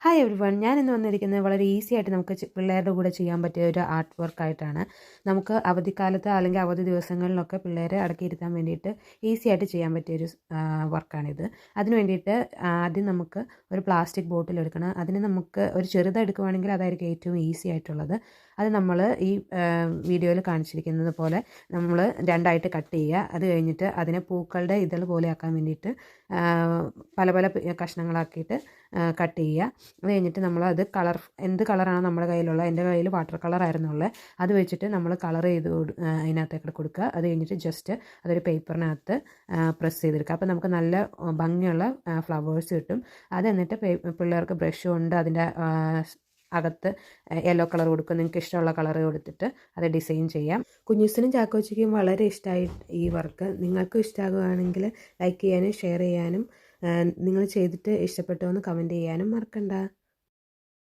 Hi everyone, ഞാനിന്ന് വന്നിരിക്കുന്നത് വളരെ ഈസി ആയിട്ട് നമുക്ക് പിള്ളേരുടെ കൂടെ ചെയ്യാൻ പറ്റിയ ഒരു ആർട്ട് വർക്കായിട്ടാണ്. നമുക്ക് അവധിക്കാലത്ത് അല്ലെങ്കിൽ അവധി ദിവസങ്ങളിലൊക്കെ പിള്ളേരെ അടക്കിയിരുത്താൻ വേണ്ടിയിട്ട് ഈസി ആയിട്ട് ചെയ്യാൻ പറ്റിയൊരു വർക്കാണിത്. അതിന് വേണ്ടിയിട്ട് ആദ്യം നമുക്ക് ഒരു പ്ലാസ്റ്റിക് ബോട്ടിൽ എടുക്കണം. അതിന് നമുക്ക് ഒരു ചെറുത് എടുക്കുവാണെങ്കിൽ അതായിരിക്കും ഏറ്റവും ഈസി ആയിട്ടുള്ളത്. അത് നമ്മൾ ഈ വീഡിയോയിൽ കാണിച്ചിരിക്കുന്നത് പോലെ നമ്മൾ രണ്ടായിട്ട് കട്ട് ചെയ്യുക. അത് കഴിഞ്ഞിട്ട് അതിനെ പൂക്കളുടെ ഇതൾ പോലെ ആക്കാൻ വേണ്ടിയിട്ട് പല പല കഷ്ണങ്ങളാക്കിയിട്ട് കട്ട് ചെയ്യുക. അത് കഴിഞ്ഞിട്ട് നമ്മളത് എന്ത് കളറാണ് നമ്മുടെ കയ്യിലുള്ള, എൻ്റെ കയ്യിൽ വാട്ടർ കളറായിരുന്നുള്ളത്, അത് വെച്ചിട്ട് നമ്മൾ കളർ ചെയ്ത് അതിനകത്തേക്ക് കൊടുക്കുക. അത് കഴിഞ്ഞിട്ട് ജസ്റ്റ് അതൊരു പേപ്പറിനകത്ത് പ്രസ് ചെയ്തെടുക്കുക. അപ്പോൾ നമുക്ക് നല്ല ഭംഗിയുള്ള ഫ്ലവേഴ്സ് കിട്ടും. അത് എന്നിട്ട് പിള്ളേർക്ക് ബ്രഷ് കൊണ്ട് അതിൻ്റെ അകത്ത് യെല്ലോ കളർ കൊടുക്കുക. നിങ്ങൾക്ക് ഇഷ്ടമുള്ള കളർ കൊടുത്തിട്ട് അത് ഡിസൈൻ ചെയ്യാം. കുഞ്ഞൂസിനും ചാക്കോച്ചിക്കും വളരെ ഇഷ്ടമായി ഈ വർക്ക്. നിങ്ങൾക്കും ഇഷ്ടമാകുകയാണെങ്കിൽ ലൈക്ക് ചെയ്യാനും ഷെയർ ചെയ്യാനും നിങ്ങൾ ചെയ്തിട്ട് ഇഷ്ടപ്പെട്ടോ എന്ന് കമൻറ്റ് ചെയ്യാനും മറക്കണ്ട.